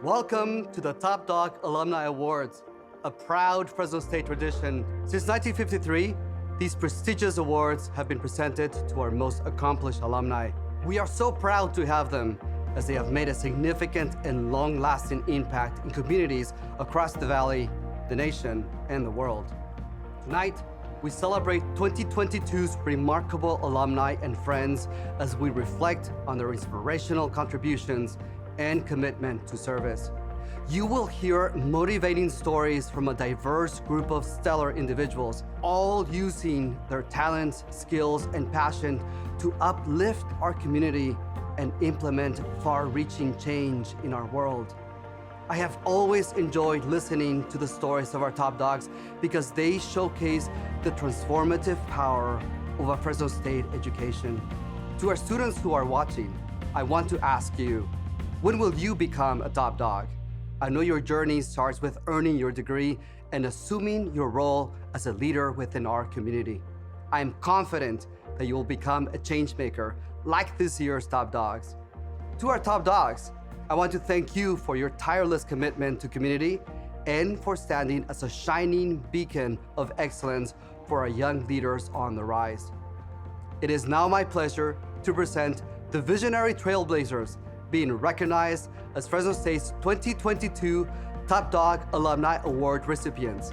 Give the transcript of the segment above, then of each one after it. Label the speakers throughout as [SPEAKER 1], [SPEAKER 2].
[SPEAKER 1] Welcome to the Top Dog Alumni Awards, a proud Fresno State tradition. Since 1953, these prestigious awards have been presented to our most accomplished alumni. We are so proud to have them, as they have made a significant and long-lasting impact in communities across the valley, the nation, and the world. Tonight, we celebrate 2022's remarkable alumni and friends as we reflect on their inspirational contributions and commitment to service. You will hear motivating stories from a diverse group of stellar individuals, all using their talents, skills, and passion to uplift our community and implement far-reaching change in our world. I have always enjoyed listening to the stories of our top dogs because they showcase the transformative power of a Fresno State education. To our students who are watching, I want to ask you, when will you become a top dog? I know your journey starts with earning your degree and assuming your role as a leader within our community. I am confident that you will become a change maker like this year's top dogs. To our top dogs, I want to thank you for your tireless commitment to community and for standing as a shining beacon of excellence for our young leaders on the rise. It is now my pleasure to present the visionary trailblazers being recognized as Fresno State's 2022 Top Dog Alumni Award recipients.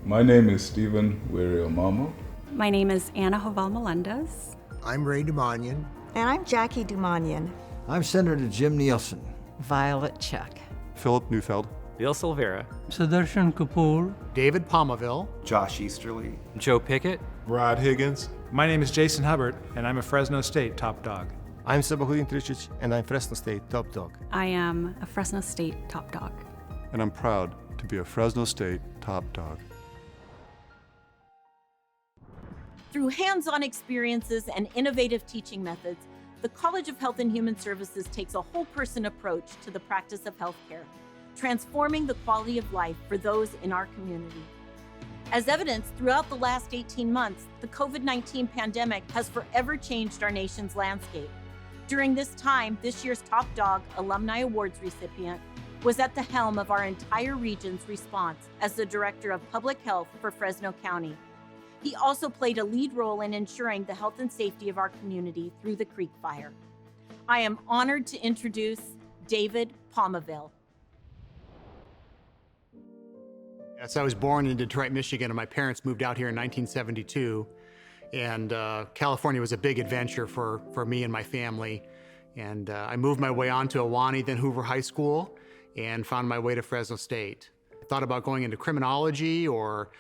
[SPEAKER 2] My name is Stephen Wiriomamo.
[SPEAKER 3] My name is Anna Hoval Melendez.
[SPEAKER 4] I'm Ray Dumanian.
[SPEAKER 5] And I'm Jackie Dumanian.
[SPEAKER 6] I'm Senator Jim Nielsen.
[SPEAKER 7] Violet Chuck.
[SPEAKER 8] Philip Neufeld.
[SPEAKER 9] Bill Silvera.
[SPEAKER 10] Sudarshan Kapoor.
[SPEAKER 4] David Palmaville.
[SPEAKER 11] Josh Easterly.
[SPEAKER 9] Joe Pickett.
[SPEAKER 8] Rod Higgins.
[SPEAKER 12] My name is Jason Hubbard, and I'm a Fresno State top dog.
[SPEAKER 13] I'm Sabahuddin Tricic, and I'm Fresno State top dog.
[SPEAKER 3] I am a Fresno State top dog.
[SPEAKER 8] And I'm proud to be a Fresno State top dog.
[SPEAKER 14] Through hands-on experiences and innovative teaching methods, the College of Health and Human Services takes a whole-person approach to the practice of healthcare, transforming the quality of life for those in our community. As evidenced throughout the last 18 months, the COVID-19 pandemic has forever changed our nation's landscape. During this time, this year's Top Dog Alumni Awards recipient was at the helm of our entire region's response as the Director of Public Health for Fresno County. He also played a lead role in ensuring the health and safety of our community through the Creek Fire. I am honored to introduce David Palmaville.
[SPEAKER 4] Yes, I was born in Detroit, Michigan, and my parents moved out here in 1972. And California was a big adventure for me and my family. And I moved my way on to Ahwahnee, then Hoover High School, and found my way to Fresno State. I thought about going into criminology or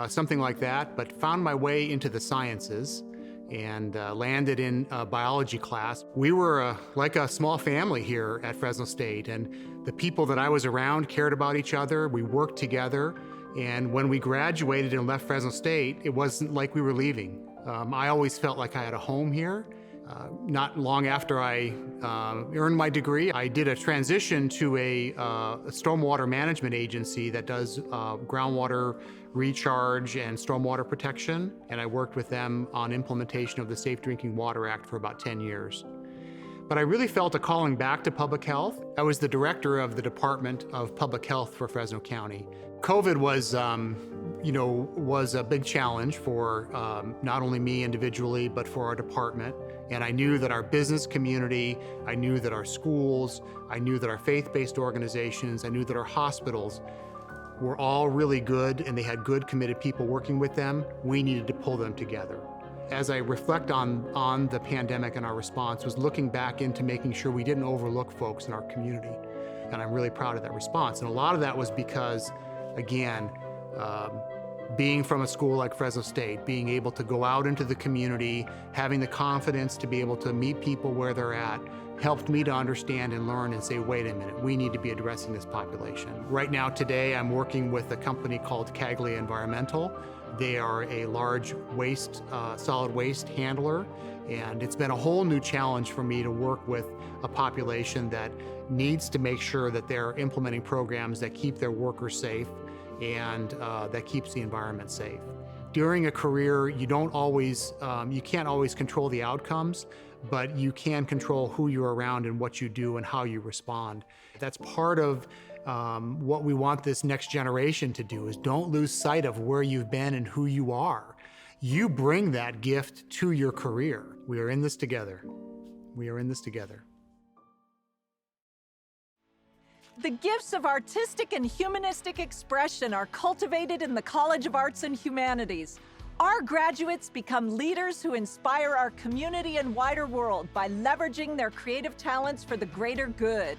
[SPEAKER 4] something like that, but found my way into the sciences and landed in a biology class. We were like a small family here at Fresno State, and the people that I was around cared about each other. We worked together, and when we graduated and left Fresno State, it wasn't like we were leaving. I always felt like I had a home here. Not long after I earned my degree, I did a transition to a stormwater management agency that does groundwater recharge and stormwater protection, and I worked with them on implementation of the Safe Drinking Water Act for about 10 years. But I really felt a calling back to public health. I was the director of the Department of Public Health for Fresno County. COVID was a big challenge for not only me individually, but for our department. And I knew that our business community, I knew that our schools, I knew that our faith-based organizations, I knew that our hospitals were all really good and they had good, committed people working with them. We needed to pull them together. As I reflect on the pandemic and our response, was looking back into making sure we didn't overlook folks in our community. And I'm really proud of that response. And a lot of that was because, again, being from a school like Fresno State, being able to go out into the community, having the confidence to be able to meet people where they're at, helped me to understand and learn and say, wait a minute, we need to be addressing this population. Right now, today, I'm working with a company called Caglia Environmental. They are a large solid waste handler, and it's been a whole new challenge for me to work with a population that needs to make sure that they're implementing programs that keep their workers safe and that keeps the environment safe. During a career, you can't always control the outcomes, but you can control who you're around and what you do and how you respond. That's part of what we want this next generation to do, is don't lose sight of where you've been and who you are. You bring that gift to your career. We are in this together. We are in this together.
[SPEAKER 7] The gifts of artistic and humanistic expression are cultivated in the College of Arts and Humanities. Our graduates become leaders who inspire our community and wider world by leveraging their creative talents for the greater good.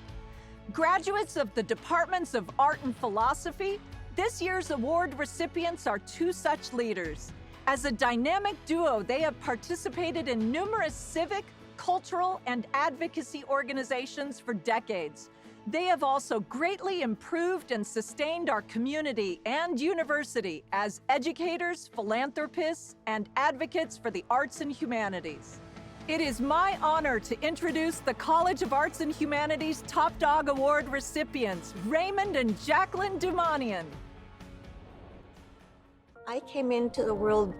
[SPEAKER 7] Graduates of the Departments of Art and Philosophy, this year's award recipients are two such leaders. As a dynamic duo, they have participated in numerous civic, cultural, and advocacy organizations for decades. They have also greatly improved and sustained our community and university as educators, philanthropists, and advocates for the arts and humanities. It is my honor to introduce the College of Arts and Humanities Top Dog Award recipients, Raymond and Jacqueline Dumanian.
[SPEAKER 5] I came into the world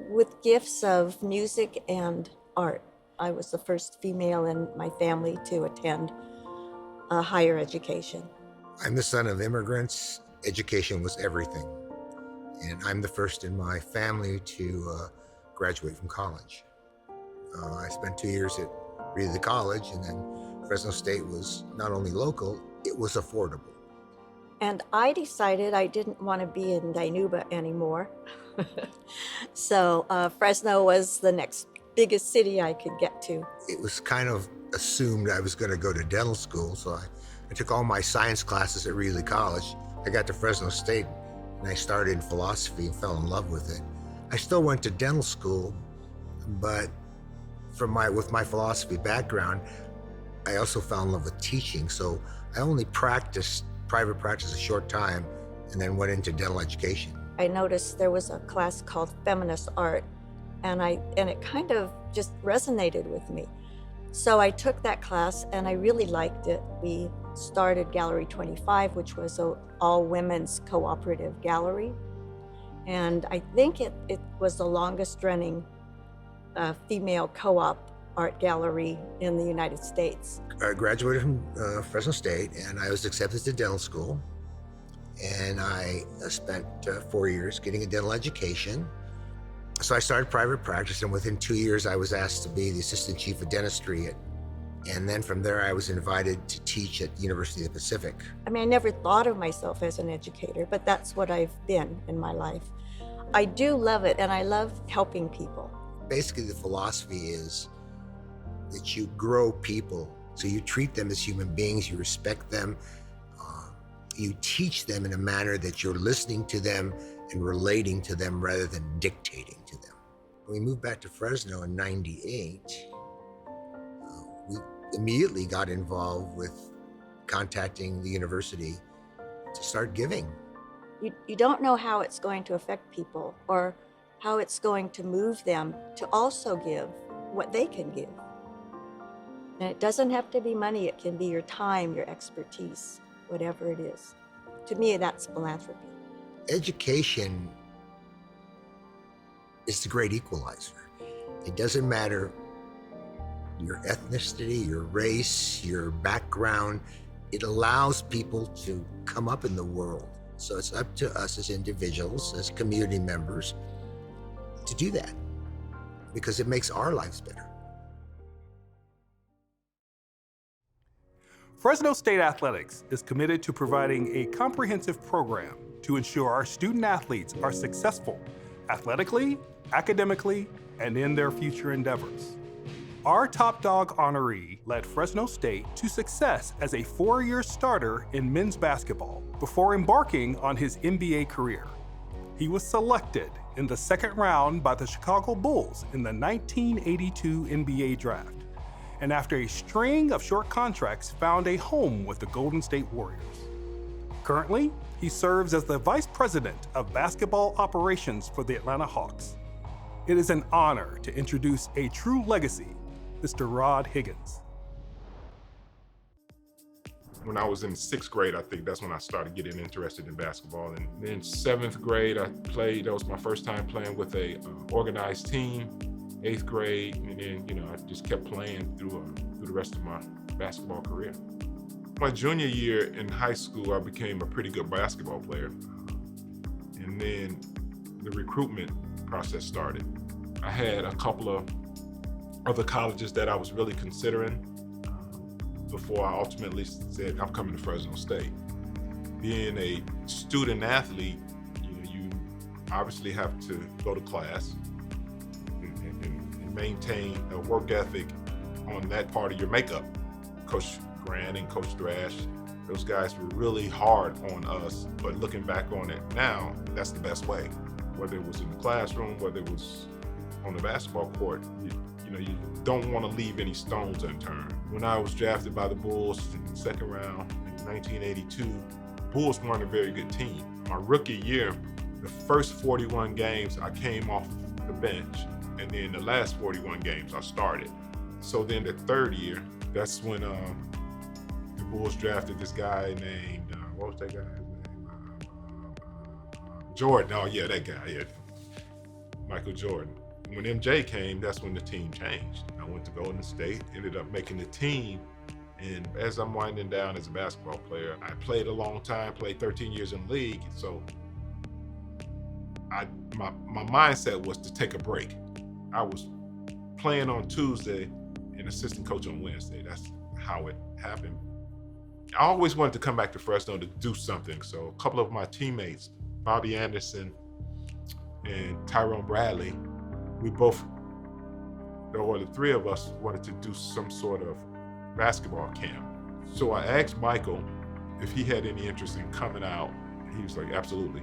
[SPEAKER 5] with gifts of music and art. I was the first female in my family to attend higher education.
[SPEAKER 9] I'm the son of immigrants. Education was everything. And I'm the first in my family to graduate from college. I spent 2 years at the college, and then Fresno State was not only local, it was affordable.
[SPEAKER 5] And I decided I didn't want to be in Dinuba anymore. So Fresno was the next biggest city I could get to.
[SPEAKER 9] It was kind of assumed I was going to go to dental school, so I took all my science classes at Reedley College. I got to Fresno State, and I started in philosophy and fell in love with it. I still went to dental school, but with my philosophy background, I also fell in love with teaching, so I only practiced private practice a short time and then went into dental education.
[SPEAKER 5] I noticed there was a class called feminist art, and it kind of just resonated with me. So I took that class and I really liked it. We started Gallery 25, which was an all-women's cooperative gallery. And I think it was the longest running female co-op art gallery in the United States.
[SPEAKER 9] I graduated from Fresno State, and I was accepted to dental school. And I spent 4 years getting a dental education. So I started private practice, and within 2 years, I was asked to be the assistant chief of dentistry. And then from there, I was invited to teach at University of the Pacific.
[SPEAKER 5] I mean, I never thought of myself as an educator, but that's what I've been in my life. I do love it, and I love helping people.
[SPEAKER 9] Basically, the philosophy is that you grow people. So you treat them as human beings, you respect them, you teach them in a manner that you're listening to them and relating to them rather than dictating to them. When we moved back to Fresno in '98, we immediately got involved with contacting the university to start giving.
[SPEAKER 5] You don't know how it's going to affect people or how it's going to move them to also give what they can give. And it doesn't have to be money, it can be your time, your expertise, whatever it is. To me, that's philanthropy.
[SPEAKER 9] Education is the great equalizer. It doesn't matter your ethnicity, your race, your background. It allows people to come up in the world. So it's up to us as individuals, as community members, to do that, because it makes our lives better.
[SPEAKER 11] Fresno State Athletics is committed to providing a comprehensive program to ensure our student athletes are successful athletically, academically, and in their future endeavors. Our Top Dog honoree led Fresno State to success as a 4-year starter in men's basketball before embarking on his NBA career. He was selected in the second round by the Chicago Bulls in the 1982 NBA draft, and after a string of short contracts, found a home with the Golden State Warriors. Currently, he serves as the Vice President of Basketball Operations for the Atlanta Hawks. It is an honor to introduce a true legacy, Mr. Rod Higgins.
[SPEAKER 15] When I was in 6th grade, I think that's when I started getting interested in basketball. And then 7th grade, I played. That was my first time playing with a organized team. 8th grade, and then, I just kept playing through the rest of my basketball career. My junior year in high school, I became a pretty good basketball player. And then the recruitment process started. I had a couple of other colleges that I was really considering before I ultimately said, I'm coming to Fresno State. Being a student athlete, you obviously have to go to class and maintain a work ethic on that part of your makeup. Coach Grant and Coach Thrash, those guys were really hard on us, but looking back on it now, that's the best way. Whether it was in the classroom, whether it was on the basketball court, you don't want to leave any stones unturned. When I was drafted by the Bulls in the second round in 1982, Bulls weren't a very good team. My rookie year, the first 41 games I came off the bench, and then the last 41 games I started. So then the third year, that's when the Bulls drafted this guy named, what was that guy's name? Jordan, oh yeah, that guy, yeah. Michael Jordan. When MJ came, that's when the team changed. I went to Golden State, ended up making the team, and as I'm winding down as a basketball player, I played a long time, played 13 years in the league, so my mindset was to take a break. I was playing on Tuesday and assistant coach on Wednesday. That's how it happened. I always wanted to come back to Fresno to do something, so a couple of my teammates, Bobby Anderson and Tyrone Bradley, we both, or the three of us, wanted to do some sort of basketball camp. So I asked Michael if he had any interest in coming out. He was like, absolutely.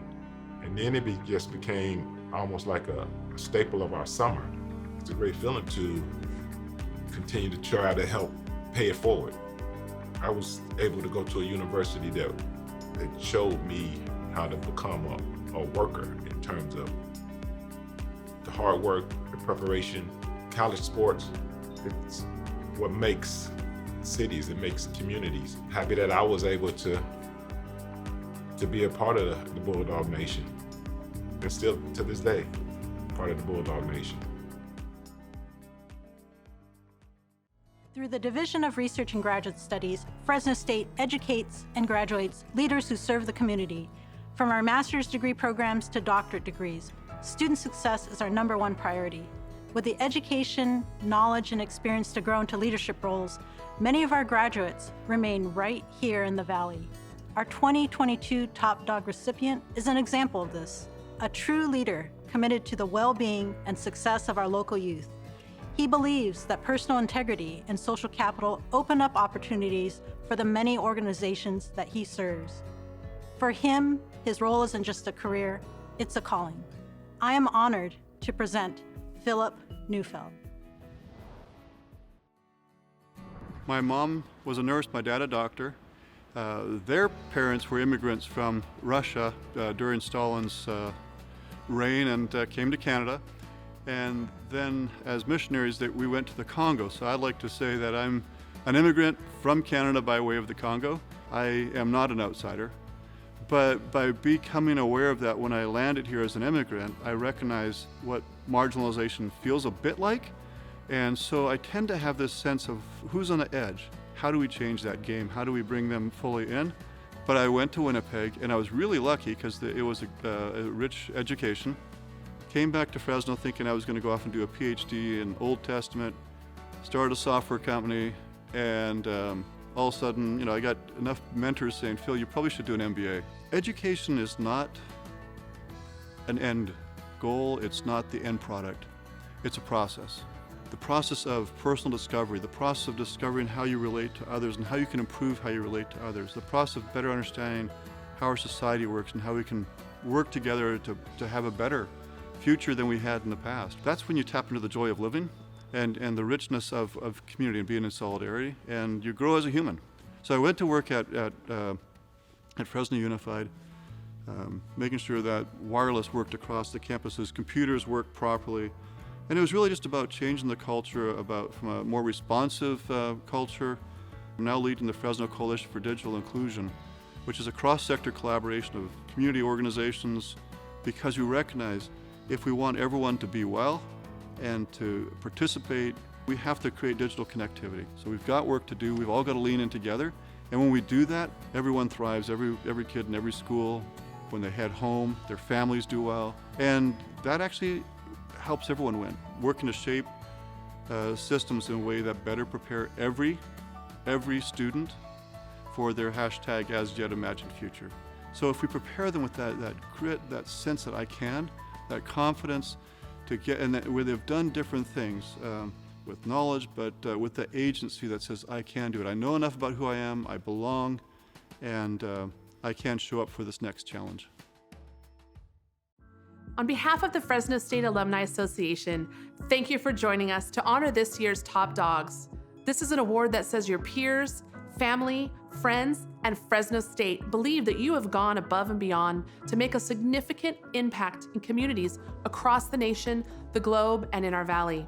[SPEAKER 15] And then it just became almost like a staple of our summer. It's a great feeling to continue to try to help pay it forward. I was able to go to a university that showed me how to become a worker in terms of the hard work, the preparation. College sports, it's what makes cities, it makes communities. Happy that I was able to be a part of the Bulldog Nation, and still to this day, part of the Bulldog Nation.
[SPEAKER 16] Through the Division of Research and Graduate Studies, Fresno State educates and graduates leaders who serve the community. From our master's degree programs to doctorate degrees, student success is our #1 priority. With the education, knowledge, and experience to grow into leadership roles, many of our graduates remain right here in the Valley. Our 2022 Top Dog recipient is an example of this, a true leader committed to the well-being and success of our local youth. He believes that personal integrity and social capital open up opportunities for the many organizations that he serves. For him, his role isn't just a career, it's a calling. I am honored to present Philip Neufeld.
[SPEAKER 8] My mom was a nurse, my dad a doctor. Their parents were immigrants from Russia during Stalin's reign and came to Canada. And then as missionaries, we went to the Congo. So I'd like to say that I'm an immigrant from Canada by way of the Congo. I am not an outsider. But by becoming aware of that when I landed here as an immigrant, I recognize what marginalization feels a bit like. And so I tend to have this sense of who's on the edge. How do we change that game? How do we bring them fully in? But I went to Winnipeg, and I was really lucky because it was a rich education. Came back to Fresno thinking I was going to go off and do a PhD in Old Testament, start a software company, and all of a sudden, I got enough mentors saying, Phil, you probably should do an MBA. Education is not an end goal, it's not the end product, it's a process. The process of personal discovery, the process of discovering how you relate to others and how you can improve how you relate to others, the process of better understanding how our society works and how we can work together to have a better future than we had in the past. That's when you tap into the joy of living and the richness of community and being in solidarity, and you grow as a human. So I went to work at Fresno Unified, making sure that wireless worked across the campuses, computers worked properly, and it was really just about changing the culture from a more responsive culture. I'm now leading the Fresno Coalition for Digital Inclusion, which is a cross-sector collaboration of community organizations, because we recognize if we want everyone to be well and to participate, we have to create digital connectivity. So we've got work to do. We've all got to lean in together. And when we do that, everyone thrives, every kid in every school. When they head home, their families do well. And that actually helps everyone win. Working to shape systems in a way that better prepare every student for their hashtag as yet imagined future. So if we prepare them with that grit, that sense that I can, that confidence to get, and that where they've done different things with knowledge, but with the agency that says I can do it. I know enough about who I am, I belong, and I can show up for this next challenge.
[SPEAKER 17] On behalf of the Fresno State Alumni Association, thank you for joining us to honor this year's top dogs. This is an award that says your peers, family, friends, and Fresno State believe that you have gone above and beyond to make a significant impact in communities across the nation, the globe, and in our valley.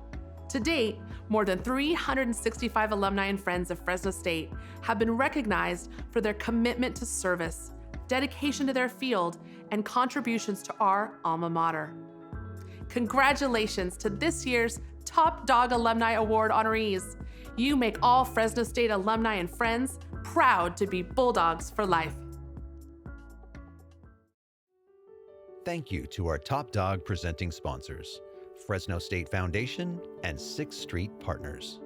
[SPEAKER 17] To date, more than 365 alumni and friends of Fresno State have been recognized for their commitment to service, dedication to their field, and contributions to our alma mater. Congratulations to this year's Top Dog Alumni Award honorees. You make all Fresno State alumni and friends proud to be Bulldogs for life.
[SPEAKER 18] Thank you to our Top Dog presenting sponsors, Fresno State Foundation and 6th Street Partners.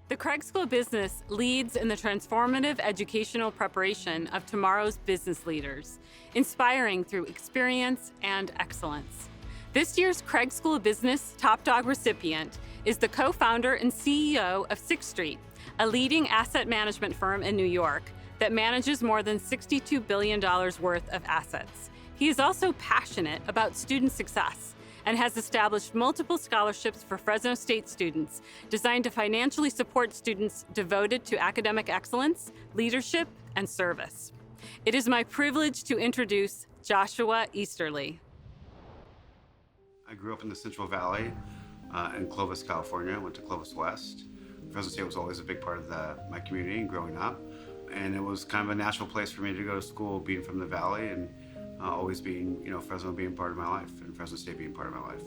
[SPEAKER 19] The Craig School of Business leads in the transformative educational preparation of tomorrow's business leaders, inspiring through experience and excellence. This year's Craig School of Business Top Dog recipient is the co-founder and CEO of 6th Street, a leading asset management firm in New York that manages more than $62 billion worth of assets. He is also passionate about student success and has established multiple scholarships for Fresno State students designed to financially support students devoted to academic excellence, leadership, and service. It is my privilege to introduce Joshua Easterly.
[SPEAKER 20] I grew up in the Central Valley in Clovis, California. I went to Clovis West. Fresno State was always a big part of my community growing up. And it was kind of a natural place for me to go to school, being from the Valley and always being, Fresno being part of my life and Fresno State being part of my life.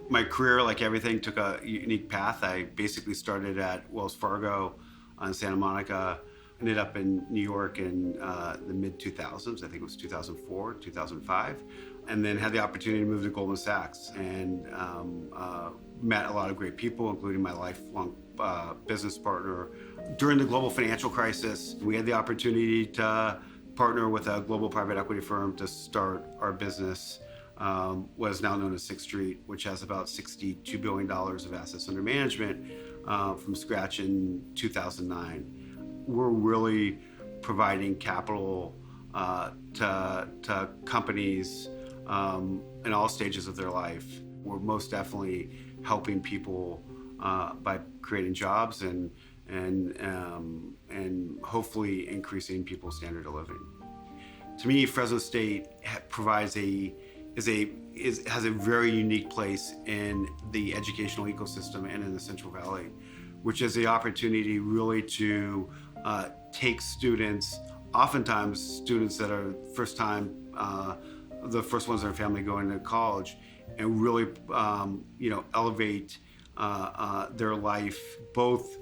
[SPEAKER 20] My career, like everything, took a unique path. I basically started at Wells Fargo in Santa Monica, ended up in New York in the mid-2000s, I think it was 2004, 2005, and then had the opportunity to move to Goldman Sachs and met a lot of great people, including my lifelong business partner. During the global financial crisis, we had the opportunity to partner with a global private equity firm to start our business, what is now known as 6th Street, which has about $62 billion of assets under management from scratch in 2009. We're really providing capital to companies in all stages of their life. We're most definitely helping people by creating jobs and hopefully increasing people's standard of living. To me, Fresno State provides has a very unique place in the educational ecosystem and in the Central Valley, which is the opportunity really to take students, oftentimes students that are the first ones in their family going to college, and really elevate their life both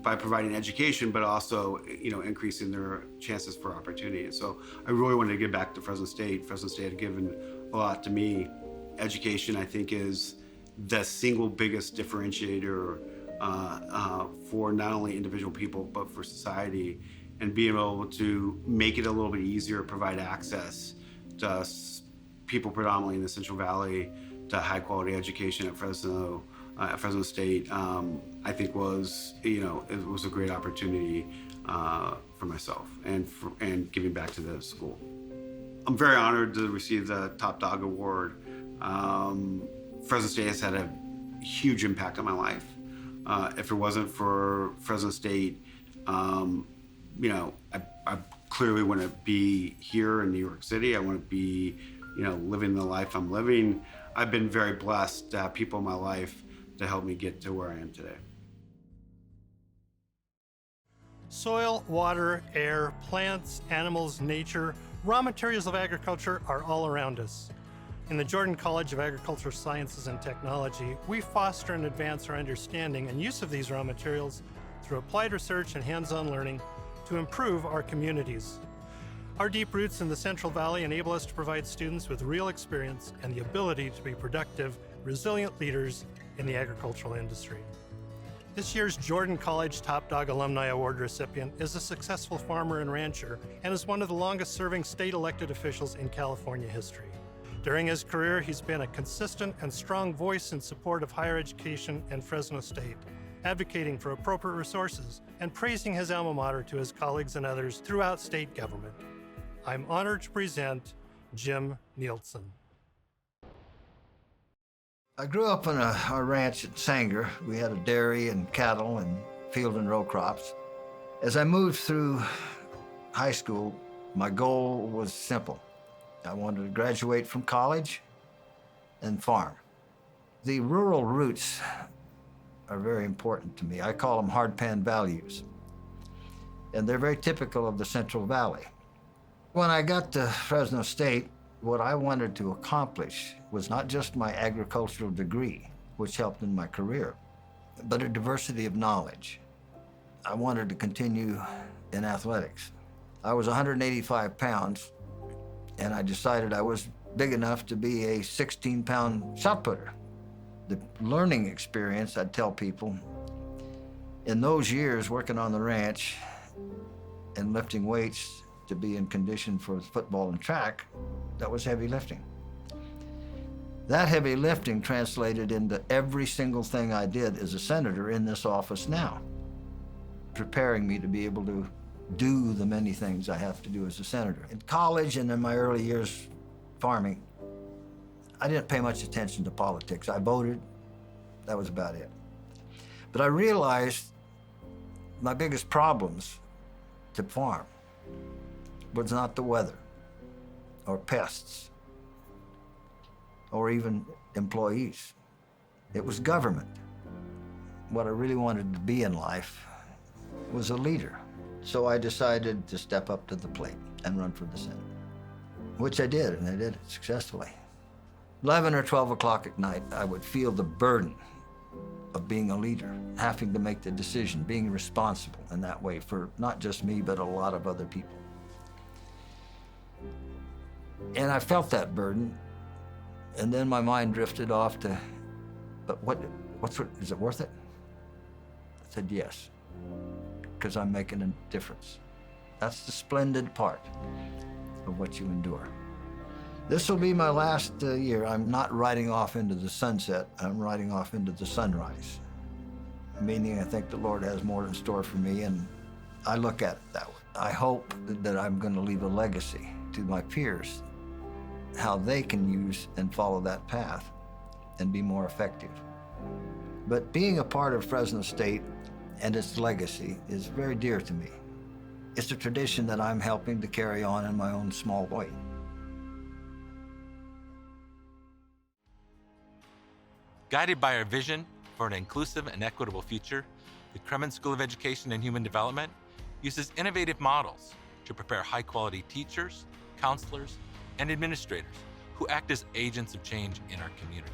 [SPEAKER 20] by providing education, but also increasing their chances for opportunity. So I really wanted to give back to Fresno State. Fresno State had given a lot to me. Education, I think, is the single biggest differentiator for not only individual people, but for society, and being able to make it a little bit easier, provide access to people predominantly in the Central Valley to high quality education at Fresno State, I think it was a great opportunity for myself and giving back to the school. I'm very honored to receive the Top Dog Award. Fresno State has had a huge impact on my life. If it wasn't for Fresno State, I clearly wouldn't be here in New York City. I wouldn't be, living the life I'm living. I've been very blessed to have people in my life to help me get to where I am today.
[SPEAKER 21] Soil, water, air, plants, animals, nature Raw materials of agriculture are all around us. In the Jordan College of Agricultural Sciences and Technology, we foster and advance our understanding and use of these raw materials through applied research and hands-on learning to improve our communities. Our deep roots in the Central Valley enable us to provide students with real experience and the ability to be productive, resilient leaders in the agricultural industry. This year's Jordan College Top Dog Alumni Award recipient is a successful farmer and rancher and is one of the longest-serving state elected officials in California history. During his career, he's been a consistent and strong voice in support of higher education and Fresno State, advocating for appropriate resources and praising his alma mater to his colleagues and others throughout state government. I'm honored to present Jim Nielsen.
[SPEAKER 6] I grew up on a ranch at Sanger. We had a dairy and cattle and field and row crops. As I moved through high school, my goal was simple. I wanted to graduate from college and farm. The rural roots are very important to me. I call them hardpan values. And they're very typical of the Central Valley. When I got to Fresno State, what I wanted to accomplish was not just my agricultural degree, which helped in my career, but a diversity of knowledge. I wanted to continue in athletics. I was 185 pounds, and I decided I was big enough to be a 16-pound shot putter. The learning experience, I'd tell people, in those years working on the ranch and lifting weights to be in condition for football and track, that was heavy lifting. That heavy lifting translated into every single thing I did as a senator in this office now, preparing me to be able to do the many things I have to do as a senator. In college and in my early years farming, I didn't pay much attention to politics. I voted, that was about it. But I realized my biggest problems to farm was not the weather or pests or even employees. It was government. What I really wanted to be in life was a leader. So I decided to step up to the plate and run for the Senate, which I did, and I did it successfully. 11 or 12 o'clock at night, I would feel the burden of being a leader, having to make the decision, being responsible in that way for not just me, but a lot of other people. And I felt that burden, and then my mind drifted off to, but is it worth it? I said, yes, because I'm making a difference. That's the splendid part of what you endure. This will be my last year. I'm not riding off into the sunset, I'm riding off into the sunrise. Meaning I think the Lord has more in store for me, and I look at it that way. I hope that I'm going to leave a legacy to my peers, how they can use and follow that path and be more effective. But being a part of Fresno State and its legacy is very dear to me. It's a tradition that I'm helping to carry on in my own small way.
[SPEAKER 22] Guided by our vision for an inclusive and equitable future, the Kremen School of Education and Human Development uses innovative models to prepare high-quality teachers, counselors, and administrators who act as agents of change in our community.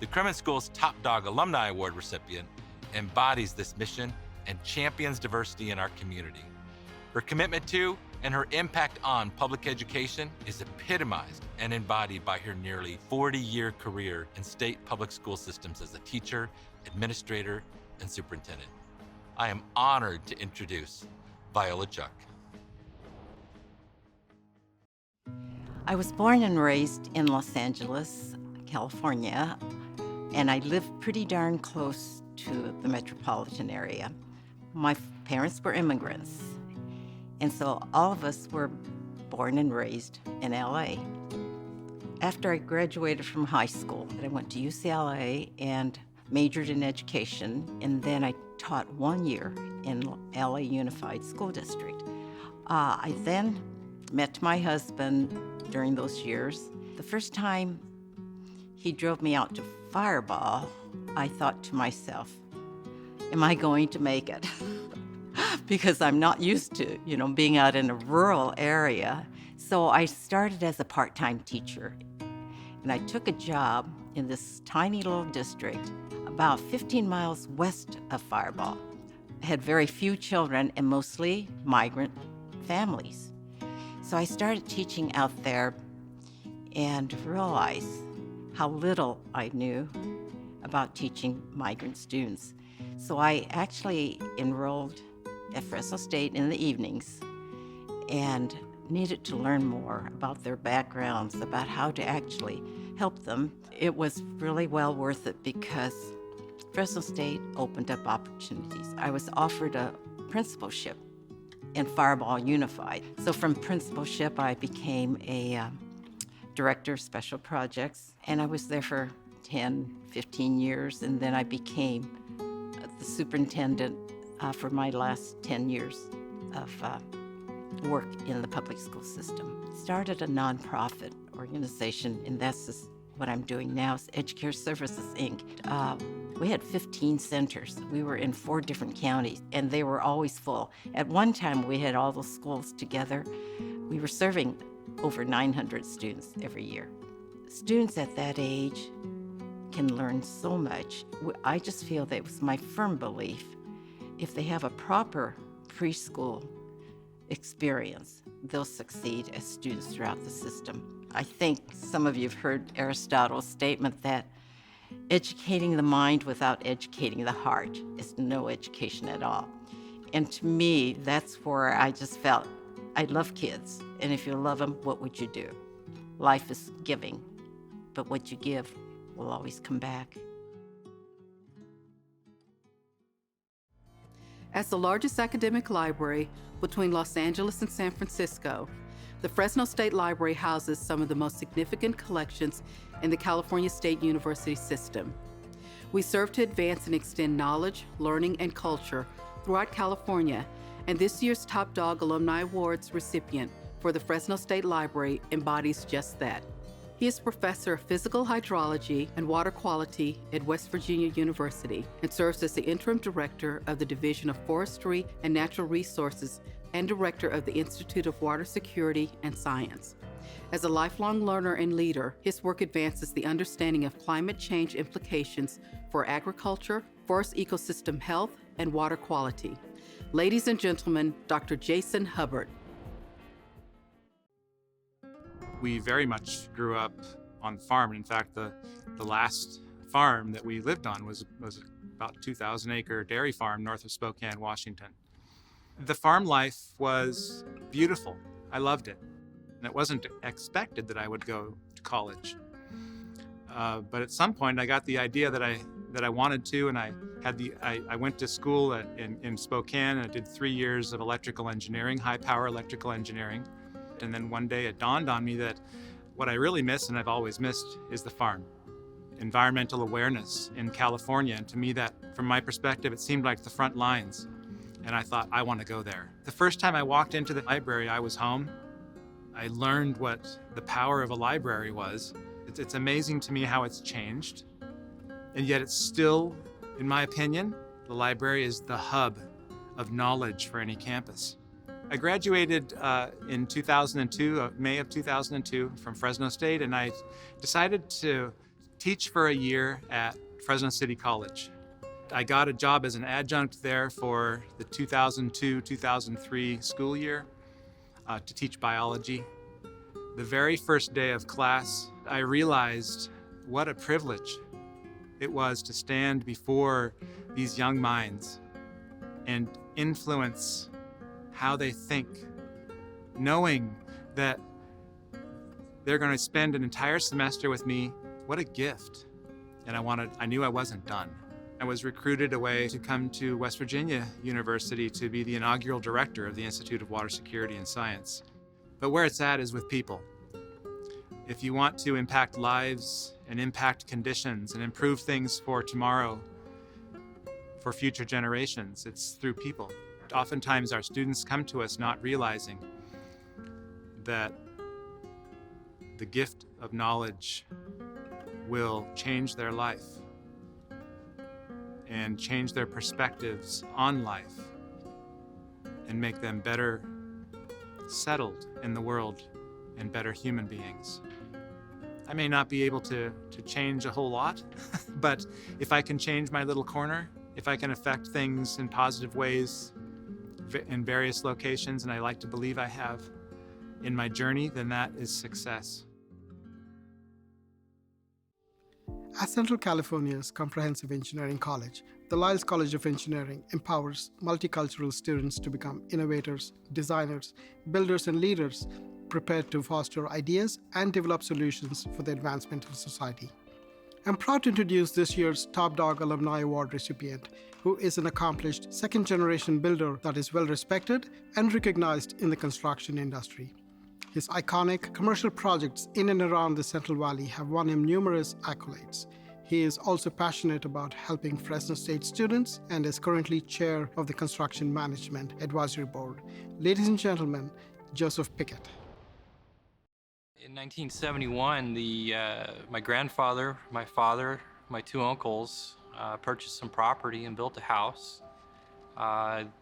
[SPEAKER 22] The Kremen School's Top Dog Alumni Award recipient embodies this mission and champions diversity in our community. Her commitment to and her impact on public education is epitomized and embodied by her nearly 40-year career in state public school systems as a teacher, administrator, and superintendent. I am honored to introduce Viola Chuck.
[SPEAKER 23] I was born and raised in Los Angeles, California, and I lived pretty darn close to the metropolitan area. My parents were immigrants, and so all of us were born and raised in LA. After I graduated from high school, I went to UCLA and majored in education, and then I taught 1 year in LA Unified School District. I then met my husband during those years. The first time he drove me out to Fireball, I thought to myself, am I going to make it? Because I'm not used to, being out in a rural area, So I started as a part-time teacher, and I took a job in this tiny little district about 15 miles west of Fireball. I had very few children and mostly migrant families. So I started teaching out there and realized how little I knew about teaching migrant students. So I actually enrolled at Fresno State in the evenings and needed to learn more about their backgrounds, about how to actually help them. It was really well worth it because Fresno State opened up opportunities. I was offered a principalship in Fireball Unified. So from principalship, I became a director of special projects, and I was there for 10, 15 years, and then I became the superintendent for my last 10 years of work in the public school system. Started a nonprofit organization, and that's what I'm doing now, is Educare Services, Inc. We had 15 centers. We were in 4 different counties, and they were always full. At one time, we had all the schools together. We were serving over 900 students every year. Students at that age can learn so much. I just feel that it was my firm belief, if they have a proper preschool experience, they'll succeed as students throughout the system. I think some of you have heard Aristotle's statement that educating the mind without educating the heart is no education at all. And to me, that's where I just felt, I love kids, and if you love them, what would you do? Life is giving, but what you give will always come back.
[SPEAKER 1] As the largest academic library between Los Angeles and San Francisco, the Fresno State Library houses some of the most significant collections in the California State University system. We serve to advance and extend knowledge, learning, and culture throughout California, and this year's Top Dog Alumni Awards recipient for the Fresno State Library embodies just that. He is professor of physical hydrology and water quality at West Virginia University and serves as the interim director of the Division of Forestry and Natural Resources and director of the Institute of Water Security and Science. As a lifelong learner and leader, his work advances the understanding of climate change implications for agriculture, forest ecosystem health, and water quality. Ladies and gentlemen, Dr. Jason Hubbard.
[SPEAKER 12] We very much grew up on the farm. In fact, the last farm that we lived on was about a 2,000-acre dairy farm north of Spokane, Washington. The farm life was beautiful. I loved it. And it wasn't expected that I would go to college. But at some point, I got the idea that I wanted to, and I went to school in Spokane, and I did 3 years of electrical engineering, high-power electrical engineering. And then one day it dawned on me that what I really miss, and I've always missed, is the farm. Environmental awareness in California, and to me that, from my perspective, it seemed like the front lines. And I thought, I want to go there. The first time I walked into the library, I was home. I learned what the power of a library was. It's amazing to me how it's changed. And yet it's still, in my opinion, the library is the hub of knowledge for any campus. I graduated in 2002, May of 2002, from Fresno State, and I decided to teach for a year at Fresno City College. I got a job as an adjunct there for the 2002-2003 school year to teach biology. The very first day of class, I realized what a privilege it was to stand before these young minds and influence how they think, knowing that they're going to spend an entire semester with me. What a gift. And I knew I wasn't done. I was recruited away to come to West Virginia University to be the inaugural director of the Institute of Water Security and Science. But where it's at is with people. If you want to impact lives and impact conditions and improve things for tomorrow, for future generations, it's through people. Oftentimes our students come to us not realizing that the gift of knowledge will change their life and change their perspectives on life and make them better settled in the world and better human beings. I may not be able to change a whole lot, but if I can change my little corner, if I can affect things in positive ways in various locations, and I like to believe I have in my journey, then that is success.
[SPEAKER 2] As Central California's comprehensive engineering college, the Lyles College of Engineering empowers multicultural students to become innovators, designers, builders, and leaders prepared to foster ideas and develop solutions for the advancement of society. I'm proud to introduce this year's Top Dog Alumni Award recipient, who is an accomplished second-generation builder that is well-respected and recognized in the construction industry. His iconic commercial projects in and around the Central Valley have won him numerous accolades. He is also passionate about helping Fresno State students and is currently chair of the Construction Management Advisory Board. Ladies and gentlemen, Joseph Pickett.
[SPEAKER 10] In 1971, my grandfather, my father, my two uncles purchased some property and built a house.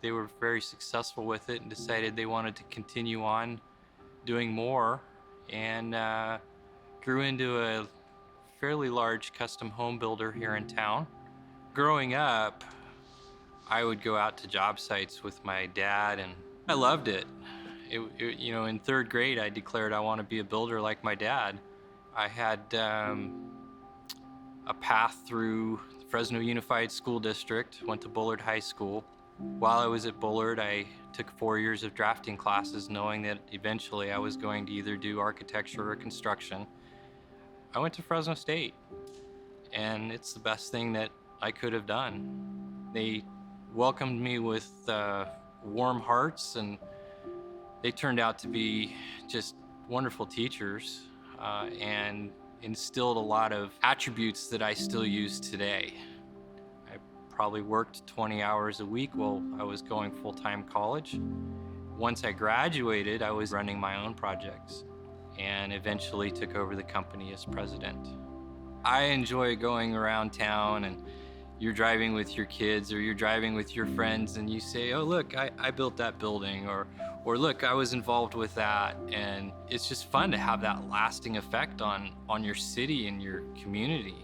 [SPEAKER 10] They were very successful with it and decided they wanted to continue on doing more, and grew into a fairly large custom home builder here in town. Growing up, I would go out to job sites with my dad, and I loved it. You know, in third grade, I declared I want to be a builder like my dad. I had a path through the Fresno Unified School District, went to Bullard High School. While I was at Bullard, I took 4 years of drafting classes, knowing that eventually I was going to either do architecture or construction. I went to Fresno State, and it's the best thing that I could have done. They welcomed me with warm hearts, and they turned out to be just wonderful teachers and instilled a lot of attributes that I still use today. I probably worked 20 hours a week while I was going full-time college. Once I graduated, I was running my own projects and eventually took over the company as president. I enjoy going around town, and you're driving with your kids or you're driving with your friends and you say, oh, look, I built that building, or look, I was involved with that. And it's just fun to have that lasting effect on your city and your community.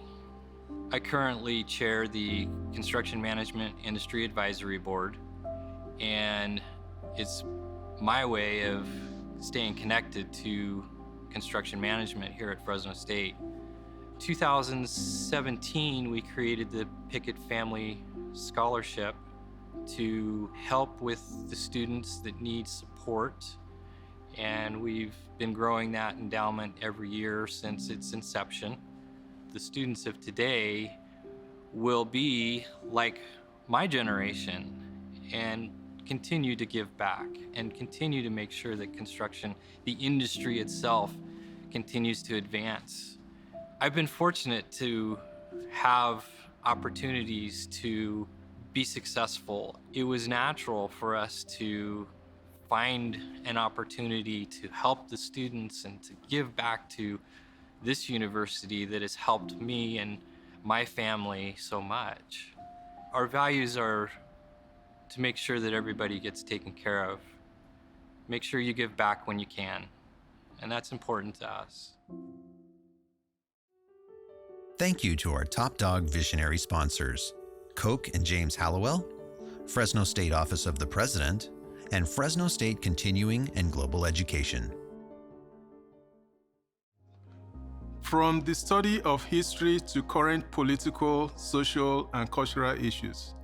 [SPEAKER 10] I currently chair the Construction Management Industry Advisory Board, and it's my way of staying connected to construction management here at Fresno State. 2017, we created the Pickett Family Scholarship to help with the students that need support, and we've been growing that endowment every year since its inception. The students of today will be like my generation and continue to give back and continue to make sure that construction, the industry itself, continues to advance. I've been fortunate to have opportunities to be successful. It was natural for us to find an opportunity to help the students and to give back to this university that has helped me and my family so much. Our values are to make sure that everybody gets taken care of. Make sure you give back when you can, and that's important to us.
[SPEAKER 18] Thank you to our Top Dog visionary sponsors, Koch and James Hallowell, Fresno State Office of the President, and Fresno State Continuing and Global Education.
[SPEAKER 11] From the study of history to current political, social, and cultural issues,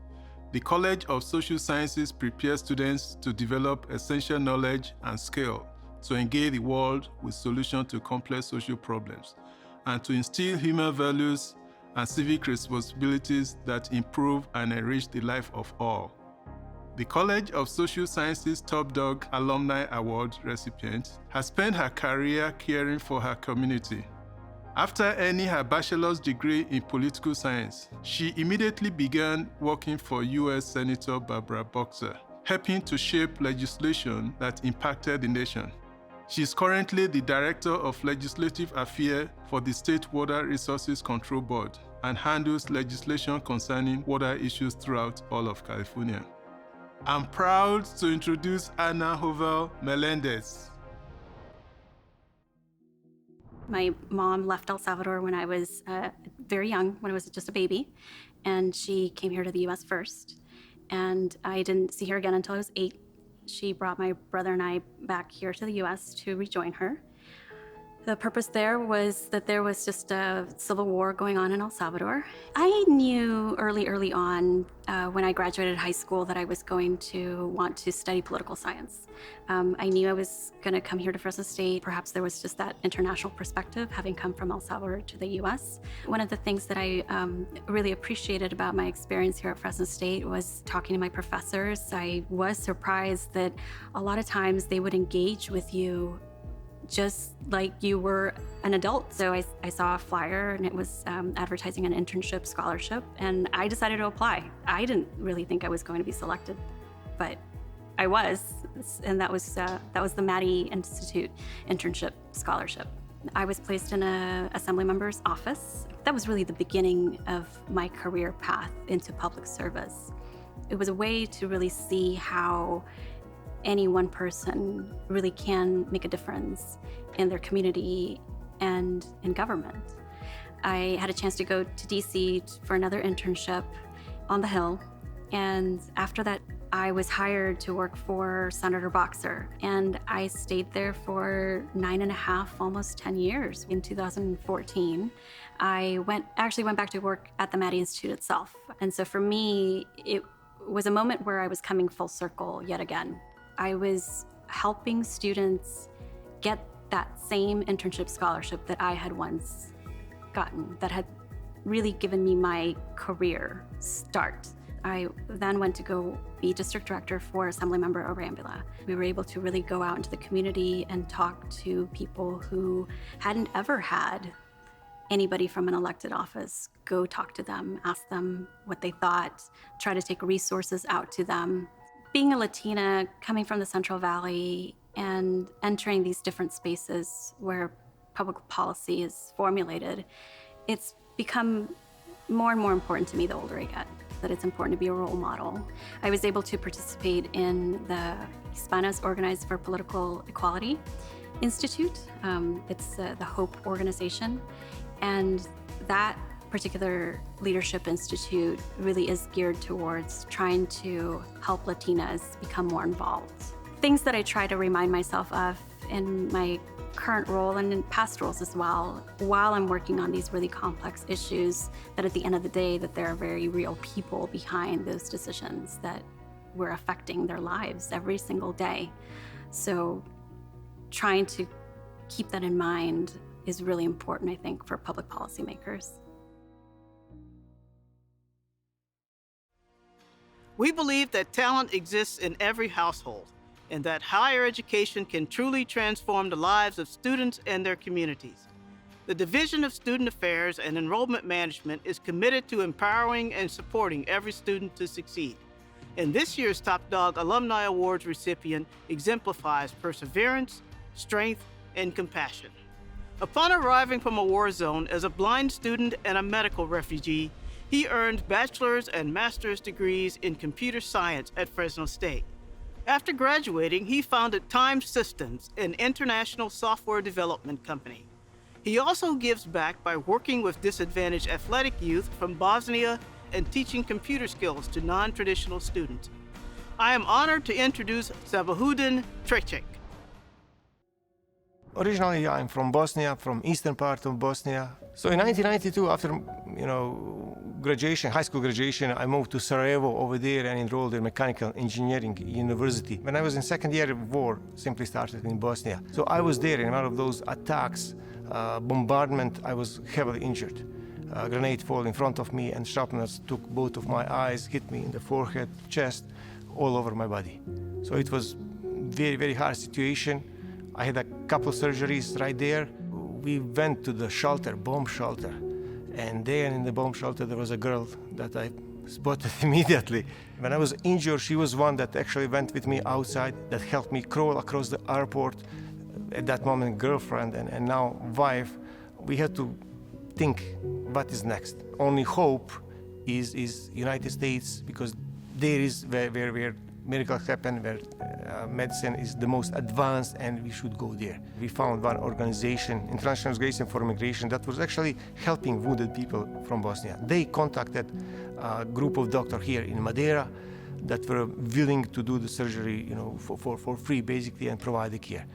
[SPEAKER 11] the College of Social Sciences prepares students to develop essential knowledge and skill to engage the world with solutions to complex social problems, and to instill human values and civic responsibilities that improve and enrich the life of all. The College of Social Sciences Top Dog Alumni Award recipient has spent her career caring for her community. After earning her bachelor's degree in political science, she immediately began working for U.S. Senator Barbara Boxer, helping to shape legislation that impacted the nation. She is currently the Director of Legislative Affairs for the State Water Resources Control Board and handles legislation concerning water issues throughout all of California. I'm proud to introduce Ana Jovel Melendez.
[SPEAKER 3] My mom left El Salvador when I was very young, when I was just a baby, and she came here to the US first. And I didn't see her again until I was 8. She brought my brother and I back here to the US to rejoin her. The purpose there was that there was just a civil war going on in El Salvador. I knew early on when I graduated high school that I was going to want to study political science. I knew I was going to come here to Fresno State. Perhaps there was just that international perspective, having come from El Salvador to the US. One of the things that I really appreciated about my experience here at Fresno State was talking to my professors. I was surprised that a lot of times they would engage with you just like you were an adult. So I saw a flyer and it was advertising an internship scholarship, and I decided to apply. I didn't really think I was going to be selected, but I was, and that was the Maddie Institute internship scholarship. I was placed in an assembly member's office. That was really the beginning of my career path into public service. It was a way to really see how any one person really can make a difference in their community and in government. I had a chance to go to DC for another internship on the Hill, and after that I was hired to work for Senator Boxer, and I stayed there for 9.5, almost 10 years. In 2014, I actually went back to work at the Maddie Institute itself. And so for me, it was a moment where I was coming full circle yet again. I was helping students get that same internship scholarship that I had once gotten, that had really given me my career start. I then went to go be district director for Assemblymember Arambula. We were able to really go out into the community and talk to people who hadn't ever had anybody from an elected office go talk to them, ask them what they thought, try to take resources out to them. Being a Latina, coming from the Central Valley and entering these different spaces where public policy is formulated, it's become more and more important to me the older I get, that it's important to be a role model. I was able to participate in the Hispanos Organized for Political Equality Institute. It's the HOPE organization. And that particular leadership institute really is geared towards trying to help Latinas become more involved. Things that I try to remind myself of in my current role and in past roles as well, while I'm working on these really complex issues, that at the end of the day, that there are very real people behind those decisions, that we're affecting their lives every single day. So trying to keep that in mind is really important, I think, for public policymakers.
[SPEAKER 13] We believe that talent exists in every household, and that higher education can truly transform the lives of students and their communities. The Division of Student Affairs and Enrollment Management is committed to empowering and supporting every student to succeed. And this year's Top Dog Alumni Awards recipient exemplifies perseverance, strength, and compassion. Upon arriving from a war zone as a blind student and a medical refugee, he earned bachelor's and master's degrees in computer science at Fresno State. After graduating, he founded Time Systems, an international software development company. He also gives back by working with disadvantaged athletic youth from Bosnia and teaching computer skills to non-traditional students. I am honored to introduce Sabahudin Trecek.
[SPEAKER 14] Originally, I'm from Bosnia, from eastern part of Bosnia. So in 1992, after graduation, high school graduation, I moved to Sarajevo over there and enrolled in mechanical engineering university. When I was in second year of war, simply started in Bosnia. So I was there in one of those attacks, bombardment. I was heavily injured. A grenade fall in front of me and shrapnels took both of my eyes, hit me in the forehead, chest, all over my body. So it was very, very hard situation. I had a couple of surgeries right there. We went to the shelter, bomb shelter, and there in the bomb shelter there was a girl that I spotted immediately. When I was injured, she was one that actually went with me outside, that helped me crawl across the airport. At that moment, girlfriend and now wife. We had to think, what is next? Only hope is United States, because there is where miracles happen, where medicine is the most advanced, and we should go there. We found one organization, International Organization for Migration, that was actually helping wounded people from Bosnia. They contacted a group of doctors here in Madeira that were willing to do the surgery, for free, basically, and provide the care.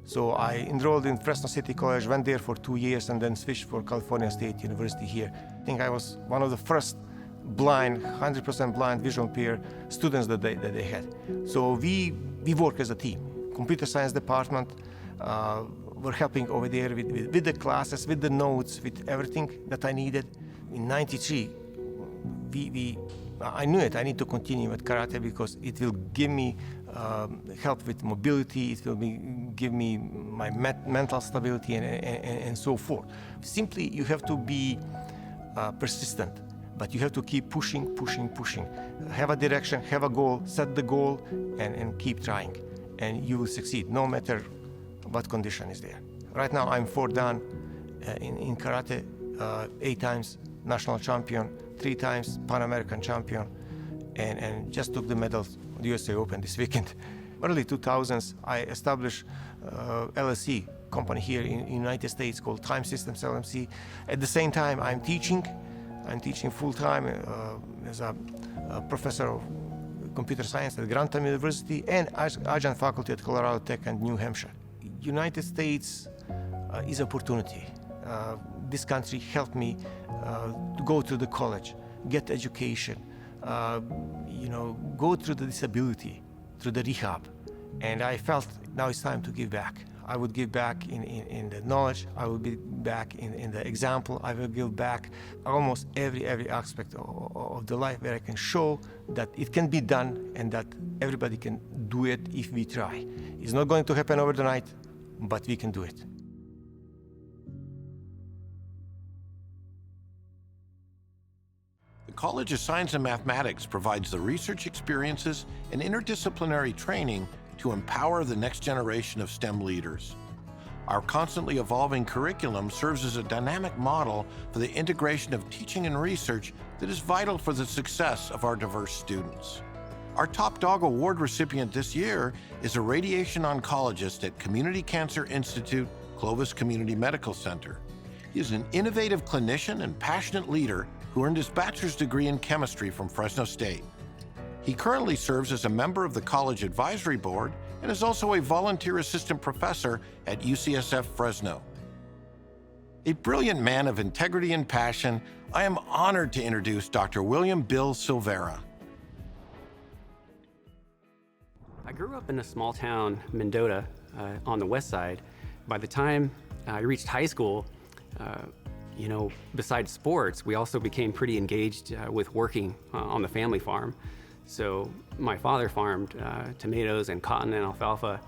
[SPEAKER 14] So I enrolled in Fresno City College, went there for 2 years, and then switched for California State University here. I think I was one of the first blind, 100% blind, visual impaired students that they had. So we work as a team. Computer science department, were helping over there with the classes, with the notes, with everything that I needed. In '93, I knew it. I need to continue with karate because it will give me help with mobility. It will give me my mental stability and so forth. Simply, you have to be persistent, but you have to keep pushing. Have a direction, have a goal, set the goal, and keep trying. And you will succeed, no matter what condition is there. Right now, I'm 4th dan in karate, 8 times national champion, 3 times Pan American champion, and just took the medals at the USA Open this weekend. Early 2000s, I established LLC company here in United States called Time Systems LLC. At the same time, I'm teaching full-time as a professor of computer science at Grantham University and adjunct faculty at Colorado Tech and New Hampshire. United States is opportunity. This country helped me to go to the college, get education, go through the disability, through the rehab. And I felt now it's time to give back. I would give back in the knowledge, I would give back in the example, I will give back almost every aspect of the life where I can show that it can be done and that everybody can do it if we try. It's not going to happen overnight, but we can do it.
[SPEAKER 4] The College of Science and Mathematics provides the research experiences and interdisciplinary training to empower the next generation of STEM leaders. Our constantly evolving curriculum serves as a dynamic model for the integration of teaching and research that is vital for the success of our diverse students. Our Top Dog Award recipient this year is a radiation oncologist at Community Cancer Institute, Clovis Community Medical Center. He is an innovative clinician and passionate leader who earned his bachelor's degree in chemistry from Fresno State. He currently serves as a member of the College Advisory Board and is also a volunteer assistant professor at UCSF Fresno. A brilliant man of integrity and passion, I am honored to introduce Dr. William Bill Silvera.
[SPEAKER 5] I grew up in a small town, Mendota, on the west side. By the time I reached high school, besides sports, we also became pretty engaged with working on the family farm. So my father farmed tomatoes and cotton and alfalfa,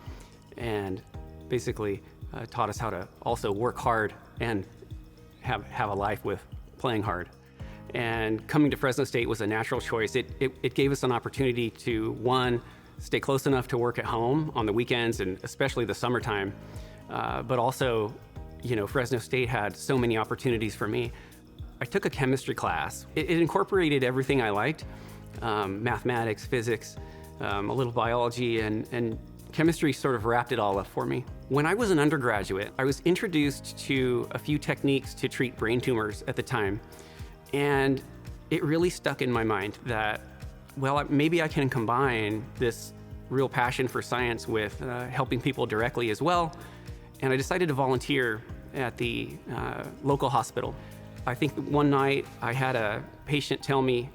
[SPEAKER 5] and basically taught us how to also work hard and have a life with playing hard. And coming to Fresno State was a natural choice. It gave us an opportunity to, one, stay close enough to work at home on the weekends and especially the summertime, but also, Fresno State had so many opportunities for me. I took a chemistry class. It incorporated everything I liked, mathematics, physics, a little biology, and chemistry sort of wrapped it all up for me. When I was an undergraduate, I was introduced to a few techniques to treat brain tumors at the time, and it really stuck in my mind that, well, maybe I can combine this real passion for science with helping people directly as well. And I decided to volunteer at the local hospital. I think one night I had a patient tell me,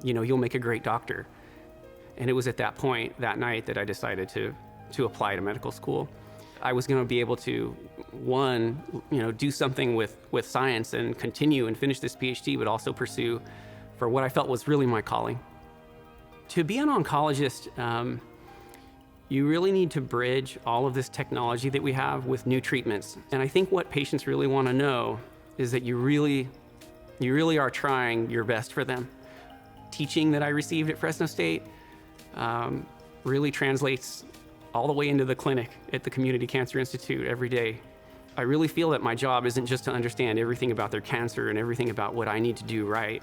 [SPEAKER 5] you'll make a great doctor. And it was at that point, that night, that I decided to apply to medical school. I was gonna be able to, one, do something with science and continue and finish this PhD, but also pursue for what I felt was really my calling. To be an oncologist, you really need to bridge all of this technology that we have with new treatments. And I think what patients really want to know is that you really are trying your best for them. Teaching that I received at Fresno State really translates all the way into the clinic at the Community Cancer Institute every day. I really feel that my job isn't just to understand everything about their cancer and everything about what I need to do right,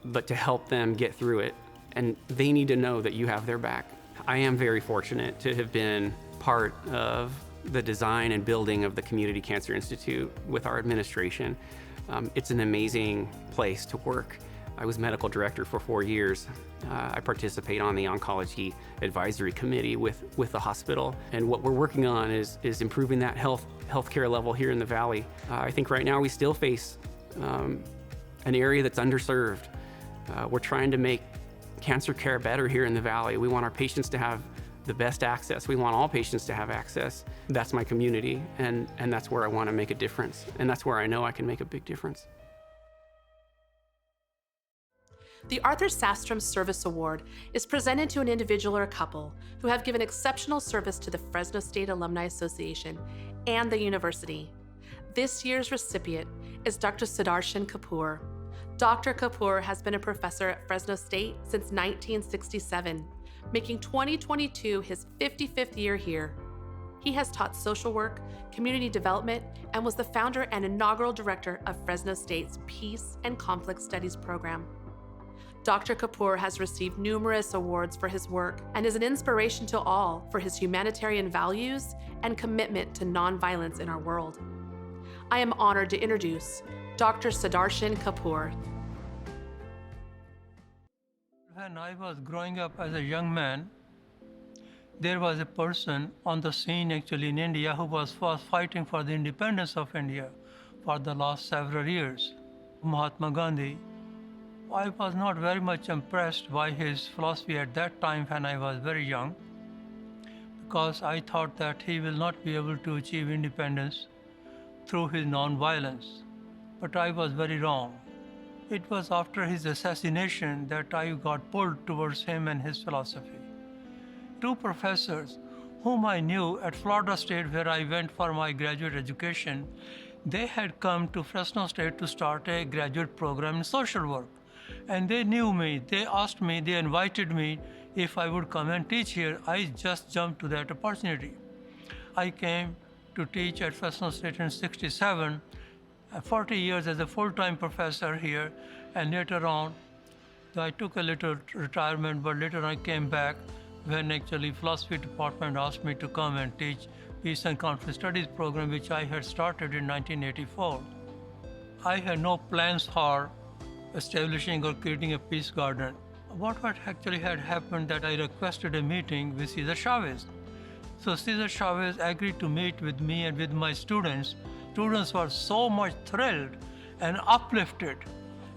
[SPEAKER 5] but to help them get through it and they need to know that you have their back. I am very fortunate to have been part of the design and building of the Community Cancer Institute with our administration. It's an amazing place to work. I was medical director for 4 years. I participate on the oncology advisory committee with the hospital. And what we're working on is improving that healthcare level here in the Valley. I think right now we still face an area that's underserved. We're trying to make cancer care better here in the Valley. We want our patients to have the best access. We want all patients to have access. That's my community, and that's where I want to make a difference. And that's where I know I can make a big difference.
[SPEAKER 17] The Arthur Sastrom Service Award is presented to an individual or couple who have given exceptional service to the Fresno State Alumni Association and the university. This year's recipient is Dr. Sudarshan Kapoor. Dr. Kapoor has been a professor at Fresno State since 1967, making 2022 his 55th year here. He has taught social work, community development, and was the founder and inaugural director of Fresno State's Peace and Conflict Studies program. Dr. Kapoor has received numerous awards for his work and is an inspiration to all for his humanitarian values and commitment to nonviolence in our world. I am honored to introduce Dr. Sudarshan Kapoor.
[SPEAKER 7] When I was growing up as a young man, there was a person on the scene actually in India who was fighting for the independence of India for the last several years, Mahatma Gandhi. I was not very much impressed by his philosophy at that time when I was very young, because I thought that he will not be able to achieve independence through his non-violence. But I was very wrong. It was after his assassination that I got pulled towards him and his philosophy. Two professors whom I knew at Florida State, where I went for my graduate education, they had come to Fresno State to start a graduate program in social work. And they knew me, they asked me, they invited me if I would come and teach here. I just jumped to that opportunity. I came to teach at Fresno State in '67, 40 years as a full-time professor here, and later on, I took a little retirement, but later I came back when actually philosophy department asked me to come and teach Peace and Conflict Studies program, which I had started in 1984. I had no plans for establishing or creating a peace garden. What actually had happened that I requested a meeting with Cesar Chavez. So Cesar Chavez agreed to meet with me and with my students. Students were so much thrilled and uplifted.